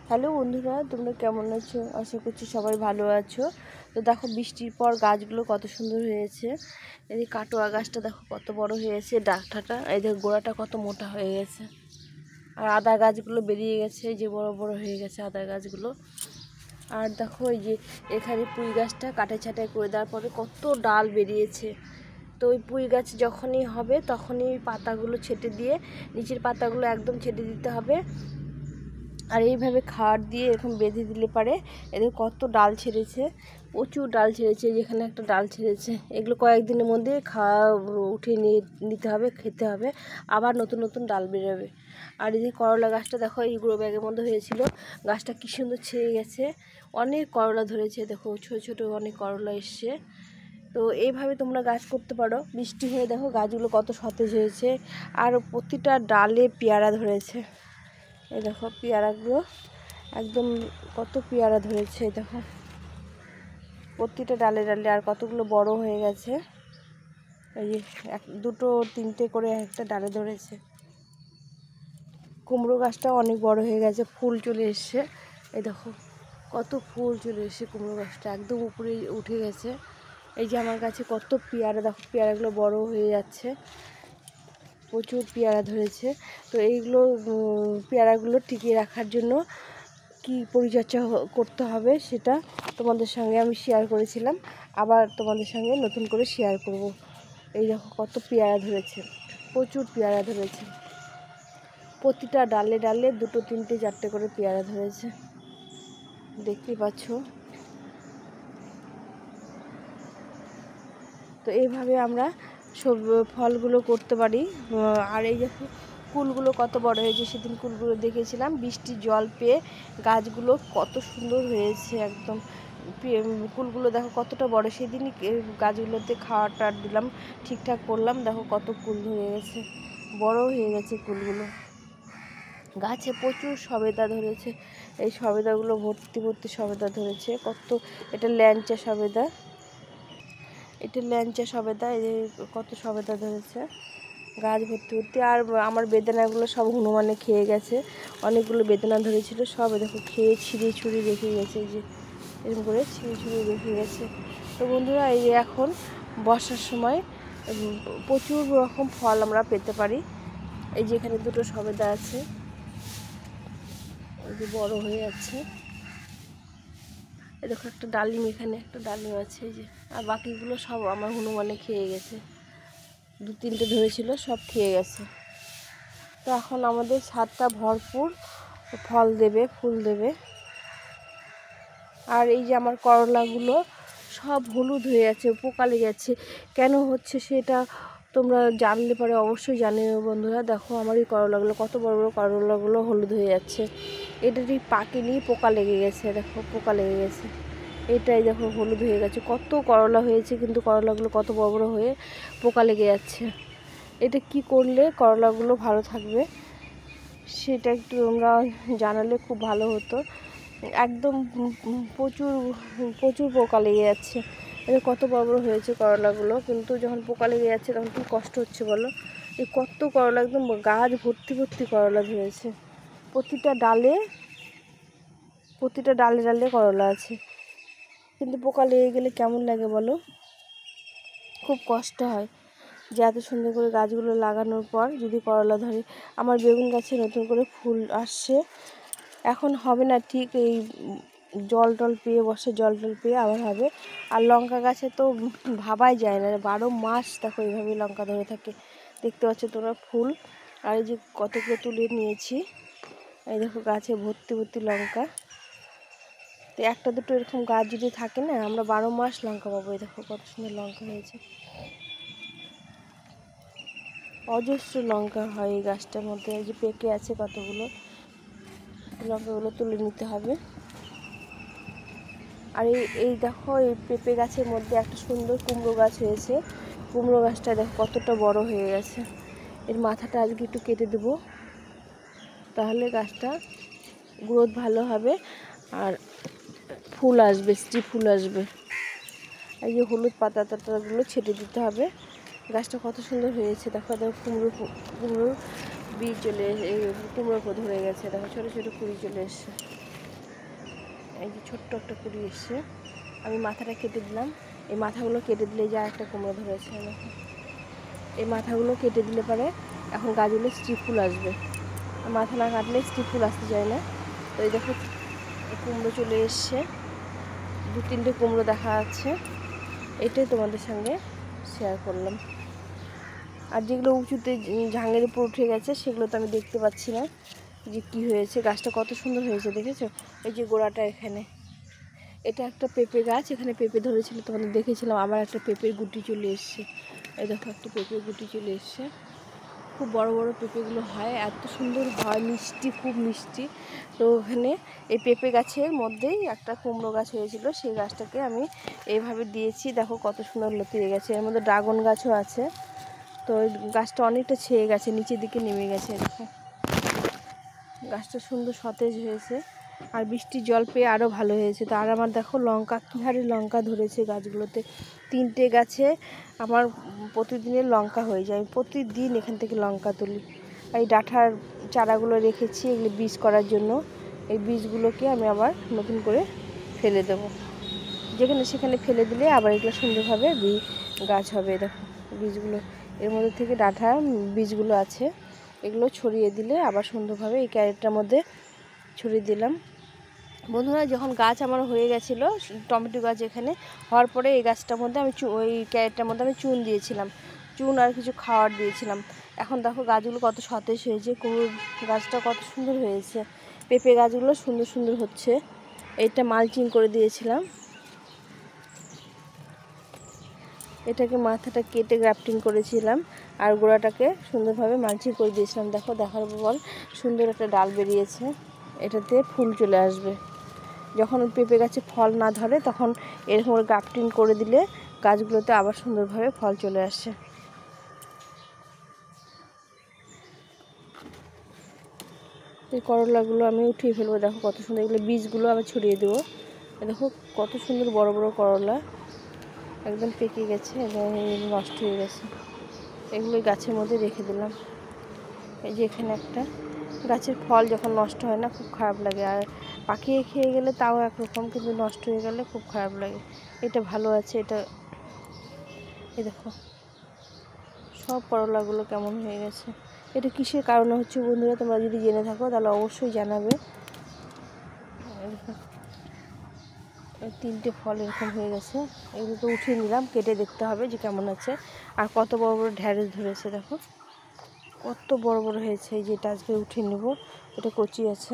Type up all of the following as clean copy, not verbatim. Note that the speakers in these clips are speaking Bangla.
হ্যালো বন্ধুরা, তোমরা কেমন আছো? আশা করছি সবাই ভালো আছো। তো দেখো, বৃষ্টির পর গাছগুলো কত সুন্দর হয়েছে। এই যে কাটোয়া গাছটা দেখো কত বড় হয়েছে, ডাঁটাটা এই দেখো, গোড়াটা কত মোটা হয়ে গেছে। আর আদা গাছগুলো বেরিয়ে গেছে, এই যে বড় বড় হয়ে গেছে আদা গাছগুলো। আর দেখো এই যে এখানে পুঁই গাছটা কাটাই ছাঁটাই করে দেওয়ার পরে কত ডাল বেরিয়েছে। তো ওই পুঁই গাছ যখনই হবে তখনই পাতাগুলো ছেটে দিয়ে, নিচের পাতাগুলো একদম ছেটে দিতে হবে। আর এইভাবে খাট দিয়ে এরকম বেঁধে দিলে পারে এদের কত ডাল ছেড়েছে, প্রচুর ডাল ছেড়েছে। যেখানে একটা ডাল ছেড়েছে, এগুলো কয়েকদিনের মধ্যে উঠিয়ে নিতে হবে, খেতে হবে, আবার নতুন নতুন ডাল বেরোবে। আর এই যে করলা গাছটা দেখো, এই গ্রো ব্যাগের মধ্যে হয়েছিল, গাছটা কী সুন্দর ছেড়ে গেছে, অনেক করলা ধরেছে। দেখো ছোটো ছোটো অনেক করলা এসছে। তো এইভাবে তোমরা গাছ করতে পারো। বৃষ্টি হয়ে দেখো গাছগুলো কত সতেজ হয়েছে, আর প্রতিটা ডালে পেয়ারা ধরেছে। এই দেখো পেয়ারাগুলো একদম কত পেয়ারা ধরেছে, দেখো প্রতিটা ডালে ডালে, আর কতগুলো বড় হয়ে গেছে। এই যে দুটো তিনটে করে একটা ডালে ধরেছে। কুমড়ো গাছটাও অনেক বড় হয়ে গেছে, ফুল চলে এসছে। এই দেখো কত ফুল চলে এসছে, কুমড়ো গাছটা একদম উপরে উঠে গেছে। এই যে আমার কাছে কত পেয়ারা, দেখো পেয়ারাগুলো বড় হয়ে যাচ্ছে, প্রচুর পেয়ারা ধরেছে। তো এইগুলো পেয়ারাগুলো টিকিয়ে রাখার জন্য কি পরিচর্যা করতে হবে সেটা তোমাদের সঙ্গে আমি শেয়ার করেছিলাম, আবার তোমাদের সঙ্গে নতুন করে শেয়ার করব। এই দেখো কত পেয়ারা ধরেছে, প্রচুর পেয়ারা ধরেছে, প্রতিটা ডালে ডালে দুটো তিনটে চারটে করে পেয়ারা ধরেছে, দেখতেই পাচ্ছ। তো এইভাবে আমরা সব ফলগুলো করতে পারি। আর এই দেখো কুলগুলো কত বড় হয়েছে, সেদিন কুলগুলো দেখেছিলাম, বৃষ্টির জল পেয়ে গাছগুলো কত সুন্দর হয়েছে একদম। কুলগুলো দেখো কতটা বড়, সেদিনই গাছগুলোতে খাওয়ার টার দিলাম, ঠিকঠাক করলাম, দেখো কত কুল ধরে গেছে, বড় হয়ে গেছে কুলগুলো। গাছে প্রচুর সবেদা ধরেছে, এই সবেদাগুলো ভর্তি ভর্তি সবেদা ধরেছে কত। এটা ল্যাংচা সবেদা, এটা ল্যাংচা সবেদা, এই কত সবেদা ধরেছে, গাছ ভর্তি ভর্তি। আর আমার বেদানাগুলো সব হনুমানে খেয়ে গেছে, অনেকগুলো বেদানা ধরেছিল, সব দেখো খেয়ে ছিঁড়ে ছুঁড়ে রেখে গেছে, এই যে এরকম করে ছিঁড়ে ছুঁড়ে রেখে গেছে। তো বন্ধুরা, এই এখন বর্ষার সময় প্রচুর রকম ফল আমরা পেতে পারি। এই যে এখানে দুটো সবেদা আছে, এই যে বড় হয়ে যাচ্ছে। এই দেখো একটা ডালিম, এখানে একটা ডালিম আছে, এই যে। আর বাকিগুলো সব আমার হনুমানে খেয়ে গেছে, দু তিনটে ধরেছিল, সব খেয়ে গেছে। তো এখন আমাদের ছাদটা ভরপুর ফল দেবে, ফুল দেবে। আর এই যে আমার করলাগুলো সব হলুদ হয়ে যাচ্ছে, পোকা লেগে যাচ্ছে, কেন হচ্ছে সেটা তোমরা জানলে পরে অবশ্যই জানিও বন্ধুরা। দেখো আমার এই করলাগুলো কত বড় বড় করলাগুলো হলুদ হয়ে যাচ্ছে, এটা ঠিক পাকেনি, পোকা লেগে গেছে, দেখো পোকা লেগে গেছে। এটাই দেখো হলুদ হয়ে গেছে, কত করলা হয়েছে কিন্তু করলাগুলো কত বড় বড় হয়ে পোকা লেগে যাচ্ছে। এটা কি করলে করলাগুলো ভালো থাকবে সেটা একটু তোমরা জানালে খুব ভালো হতো। একদম প্রচুর প্রচুর পোকা লেগে যাচ্ছে, এটা কত বড় বড় হয়েছে করলাগুলো, কিন্তু যখন পোকা লেগে যাচ্ছে তখন কি কষ্ট হচ্ছে বলো। এই কত করলা, একদম গাছ ভর্তি ভর্তি করলা ধরেছে, প্রতিটা ডালে ডালে করলা আছে, কিন্তু পোকা লেগে গেলে কেমন লাগে বলো, খুব কষ্ট হয়। যে এত সুন্দর করে গাছগুলো লাগানোর পর যদি করলা ধরে। আমার বেগুন গাছে নতুন করে ফুল আসছে, এখন হবে না ঠিক, এই জল টল পেয়ে বসে, জল টল পেয়ে আবার হবে। আর লঙ্কা গাছে তো ভাবাই যায় না, 12 মাস দেখো এইভাবে লঙ্কা ধরে থাকে, দেখতে পাচ্ছ তোমরা ফুল। আর এই যে কতগুলো তুলে নিয়েছি, এই দেখো গাছে ভর্তি ভর্তি লঙ্কা। তো একটা দুটো এরকম গাছ যদি থাকে না, আমরা 12 মাস লঙ্কা পাবো। এই দেখো কত সুন্দর লঙ্কা হয়েছে, অজস্র লঙ্কা হয় এই গাছটার মধ্যে। এই যে পেকে আছে কতগুলো, লঙ্কাগুলো তুলে নিতে হবে। আর এই দেখো এই পেঁপে গাছের মধ্যে একটা সুন্দর কুমড়ো গাছ হয়েছে, কুমড়ো গাছটা দেখো কতটা বড় হয়ে গেছে। এর মাথাটা আজকে একটু কেটে দেবো, তাহলে গাছটা গ্রোথ ভালো হবে আর ফুল আসবে, স্ত্রী ফুল আসবে। এই যে হলুদ পাতা টাতাগুলো ছেটে দিতে হবে। গাছটা কত সুন্দর হয়েছে, দেখো দেখো কুমড়োর বীজ চলে এসে, কুমড়ো ধরে গেছে, দেখো ছোটো ছোটো কুড়ি চলে এসছে। এই যে ছোট্ট একটা কুড়ি এসছে, আমি মাথাটা কেটে দিলাম। এই মাথাগুলো কেটে দিলে যা একটা কুমড়ো ধরেছে, এই মাথাগুলো কেটে দিলে পরে এখন গাছগুলো স্টিপ ফুল আসবে। মাথা না কাটলে স্টিপ ফুল আসতে চায় না। তো এই দেখো কুমড়ো চলে এসছে, 2-3টে কুমড়ো দেখা যাচ্ছে। এটাই তোমাদের সঙ্গে শেয়ার করলাম। আর যেগুলো উঁচুতে ঝাঙের উপর উঠে গেছে সেগুলো তো আমি দেখতে পাচ্ছি না যে কি হয়েছে। গাছটা কত সুন্দর হয়েছে দেখেছো? এই যে গোড়াটা এখানে, এটা একটা পেঁপে গাছ, এখানে পেঁপে ধরেছিল তোমাদের দেখেছিলাম। আবার একটা পেঁপের গুটি চলে এসছে। এই দেখো একটা পেঁপের গুটি চলে এসছে। খুব বড় বড় পেঁপেগুলো হয়, এত সুন্দর হয়, মিষ্টি, খুব মিষ্টি। তো ওখানে এই পেঁপে গাছের মধ্যেই একটা কুমড়ো গাছ হয়েছিল, সেই গাছটাকে আমি এইভাবে দিয়েছি। দেখো কত সুন্দর লতিয়ে গেছে। এর মধ্যে ড্রাগন গাছও আছে। তো ওই গাছটা অনেকটা ছেয়ে গেছে, নিচের দিকে নেমে গেছে। দেখো গাছটা সুন্দর সতেজ হয়েছে, আর বৃষ্টির জল পেয়ে আরও ভালো হয়েছে। তো আর আমার দেখো লঙ্কা, কী হারে লঙ্কা ধরেছে গাছগুলোতে। 3টে গাছে আমার প্রতিদিনের লঙ্কা হয়ে যায়। প্রতিদিন এখান থেকে লঙ্কা তুলি। এই ডাঁঠার চারাগুলো রেখেছি এগুলো বীজ করার জন্য। এই বীজগুলোকে আমি আবার নতুন করে ফেলে দেবো, যেখানে সেখানে ফেলে দিলে আবার এগুলো সুন্দরভাবে গাছ হবে। দেখো বীজগুলো, এর মধ্যে থেকে ডাঁঠার বীজগুলো আছে, এগুলো ছড়িয়ে দিলে আবার সুন্দরভাবে এই ক্যারেটটার মধ্যে ছড়িয়ে দিলাম। বন্ধুরা, যখন গাছ আমার হয়ে গেছিলো, টমেটো গাছ এখানে হওয়ার পরে এই গাছটার মধ্যে আমি ওই ক্যারেটটার মধ্যে আমি চুন দিয়েছিলাম, চুন আর কিছু খাওয়ার দিয়েছিলাম। এখন দেখো গাছগুলো কত সতেজ হয়েছে, কুমড়োর গাছটা কত সুন্দর হয়েছে, পেঁপে গাছগুলো সুন্দর সুন্দর হচ্ছে। এটা মালচিং করে দিয়েছিলাম, এটাকে মাথাটা কেটে গ্রাফটিং করেছিলাম, আর গোড়াটাকে সুন্দরভাবে মালচিং করে দিয়েছিলাম। দেখো দেখার পর সুন্দর একটা ডাল বেরিয়েছে, এটাতে ফুল চলে আসবে। যখন পেঁপে গাছে ফল না ধরে তখন এরকম গ্রাফটিং করে দিলে গাছগুলোতে আবার সুন্দরভাবে ফল চলে আসে। এই করলাগুলো আমি উঠিয়ে ফেলবো। দেখো কত সুন্দর, এগুলো বীজগুলো আবার ছড়িয়ে দেবো। দেখো কত সুন্দর বড় বড় করলা, একদম পেকে গেছে এবং নষ্ট হয়ে গেছে। এগুলো গাছের মধ্যে রেখে দিলাম। এই যে এখানে একটা গাছের ফল যখন নষ্ট হয় না খুব খারাপ লাগে, আর পাখিয়ে খেয়ে গেলে তাও একরকম, কিন্তু নষ্ট হয়ে গেলে খুব খারাপ লাগে। এটা ভালো আছে, এটা এই দেখো সব করলাগুলো কেমন হয়ে গেছে। এটা কিসের কারণে হচ্ছে বন্ধুরা, তোমরা যদি জেনে থাকো তাহলে অবশ্যই জানাবে। 3টে ফল এরকম হয়ে গেছে, এগুলোকে উঠিয়ে নিলাম, কেটে দেখতে হবে যে কেমন আছে। আর কত বড় বড় ঢ্যাঁড়স ধরেছে, দেখো কত বড় বড় হয়েছে। এই যেটা আজকে উঠিয়ে নেব, এটা কচি আছে।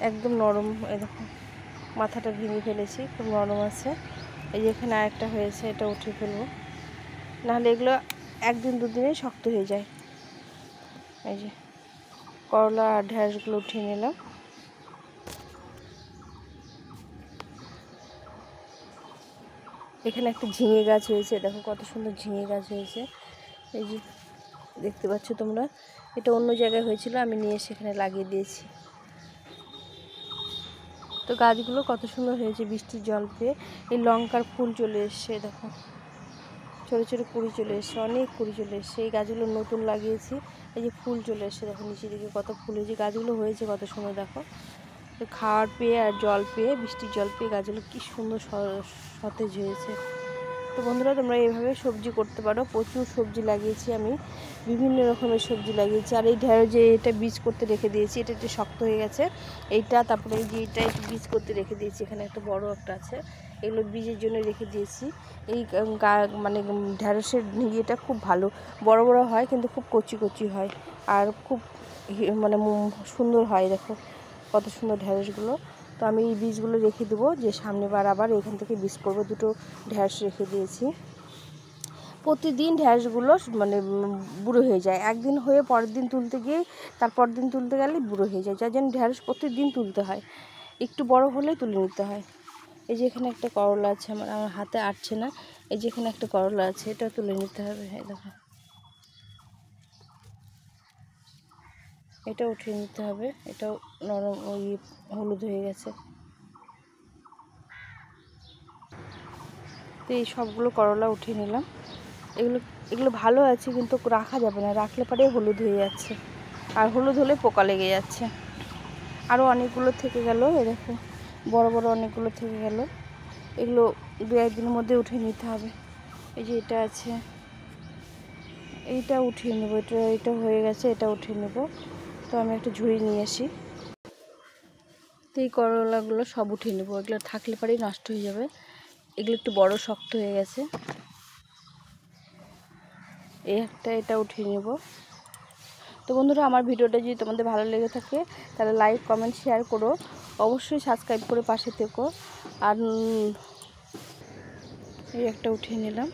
একদম নরম, এই দেখো মাথাটা ভেঙে ফেলেছি, খুব নরম আছে। এই যে এখানে আরেকটা হয়েছে, এটা উঠিয়ে ফেলবো, নাহলে এগুলো 1-2 দিনেই শক্ত হয়ে যায়। এই যে করলা আর ঢ্যাঁড়সগুলো উঠিয়ে নিলাম। এখানে একটা ঝিঙে গাছ হয়েছে, দেখো কত সুন্দর ঝিঙে গাছ হয়েছে। এই যে দেখতে পাচ্ছ তোমরা, এটা অন্য জায়গায় হয়েছিল, আমি নিয়ে সেখানে লাগিয়ে দিয়েছি। তো গাছগুলো কত সুন্দর হয়েছে বৃষ্টির জল পেয়ে। এই লঙ্কার ফুল চলে এসছে, দেখো ছোটো ছোটো কুড়ি চলে এসছে, অনেক কুড়ি চলে এসছে। এই গাছগুলো নতুন লাগিয়েছি, এই যে ফুল চলে এসছে, দেখো নিচের দিকে কত ফুল হয়েছে। গাছগুলো হয়েছে কত সুন্দর, দেখো তো খাওয়ার পেয়ে আর জল পেয়ে, বৃষ্টির জল পেয়ে গাছগুলো কী সুন্দর সতেজ হয়েছে। তো বন্ধুরা, তোমরা এইভাবে সবজি করতে পারো। প্রচুর সবজি লাগিয়েছি আমি, বিভিন্ন রকমের সবজি লাগিয়েছি। আর এই ঢেঁড়স যে এটা বীজ করতে রেখে দিয়েছি, এটা একটু শক্ত হয়ে গেছে এইটা। তারপরে এই যে এটা একটু বীজ করতে রেখে দিয়েছি, এখানে একটা বড় একটা আছে, এগুলো বীজের জন্য রেখে দিয়েছি। এই মানে ঢেঁড়সের ইয়েটা খুব ভালো, বড় বড় হয় কিন্তু খুব কচি কচি হয়, আর খুব মানে সুন্দর হয়। দেখো কত সুন্দর ঢেঁড়সগুলো। তো আমি এই বীজগুলো রেখে দেবো, যে সামনেবার আবার এখান থেকে বীজ করবো। 2টো ঢেঁড়স রেখে দিয়েছি। প্রতিদিন ঢেঁড়সগুলো মানে বুড়ো হয়ে যায়, একদিন হয়ে পরের দিন তুলতে গিয়ে তারপর দিন তুলতে গেলে বুড়ো হয়ে যায়, যার জন্য ঢেঁড়স প্রতিদিন তুলতে হয়, একটু বড় হলেই তুলে নিতে হয়। এই যে এখানে একটা করলা আছে, আমার হাতে আটছে না। এই যে এখানে একটা করলা আছে, এটা তুলে নিতে হবে। এই দেখো এটা উঠিয়ে নিতে হবে, এটাও নরম ওই হলুদ হয়ে গেছে। তো এই সবগুলো করলা উঠিয়ে নিলাম। এগুলো এগুলো ভালো আছে, কিন্তু রাখা যাবে না, রাখলে পরে হলুদ হয়ে যাচ্ছে, আর হলুদ হলে পোকা লেগে যাচ্ছে। আরও অনেকগুলো থেকে গেল, এরকম বড় বড় অনেকগুলো থেকে গেল। এগুলো 2-1 দিনের মধ্যে উঠিয়ে নিতে হবে। এই যে এটা আছে, এইটা উঠিয়ে নেবো, এটা হয়ে গেছে, এটা উঠিয়ে নেব। তো আমি একটা ঝুড়ি নিয়ে আসি। তো এই করলাগুলো সব উঠিয়ে নেবো, এগুলো থাকলে পরেই নষ্ট হয়ে যাবে। এগুলো একটু বড় শক্ত হয়ে গেছে। এই একটা, এটা উঠিয়ে নেব। তো বন্ধুরা, আমার ভিডিওটা যদি তোমাদের ভালো লেগে থাকে তাহলে লাইক, কমেন্ট, শেয়ার করো। অবশ্যই সাবস্ক্রাইব করে পাশে থেকো। আর এই একটা উঠিয়ে নিলাম।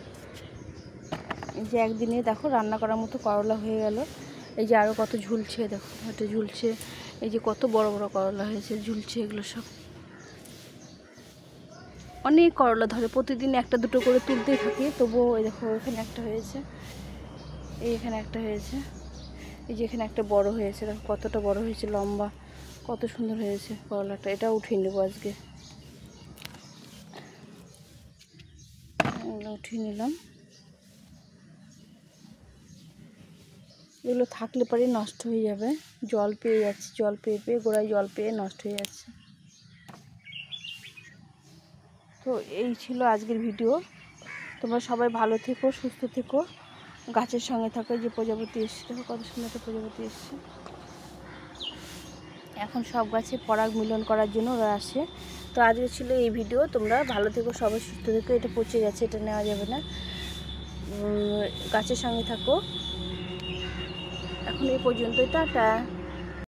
এই যে একদিনে দেখো রান্না করার মতো করলা হয়ে গেল। এই যে আরও কত ঝুলছে, দেখো এটা ঝুলছে। এই যে কত বড় বড় করলা হয়েছে, ঝুলছে। এগুলো সব অনেক করলা ধরে, প্রতিদিন একটা দুটো করে তুলতেই থাকি, তবুও এই দেখো এখানে একটা হয়েছে, এই এখানে একটা হয়েছে, এই যে এখানে একটা বড় হয়েছে, দেখো কতটা বড় হয়েছে, লম্বা, কত সুন্দর হয়েছে করলাটা। এটা উঠিয়ে নেবো আজকে, উঠিয়ে নিলাম। এগুলো থাকলে পরে নষ্ট হয়ে যাবে, জল পেয়ে যাচ্ছে, জল পেয়ে পেয়ে গোড়ায় জল পেয়ে নষ্ট হয়ে যাচ্ছে। তো এই ছিল আজকের ভিডিও। তোমরা সবাই ভালো থেকো, সুস্থ থেকো, গাছের সঙ্গে থাকো। যে প্রজাপতি এসছে, দেখো কত সুন্দর একটা প্রজাপতি এসছে। এখন সব গাছে পরাগ মিলন করার জন্য ওরা আসে। তো আজকে ছিল এই ভিডিও। তোমরা ভালো থেকো, সবাই সুস্থ থেকো। এটা পচে গেছে, এটা নেওয়া যাবে না। গাছের সঙ্গে থাকো। এখন এই পর্যন্তই, টাটা।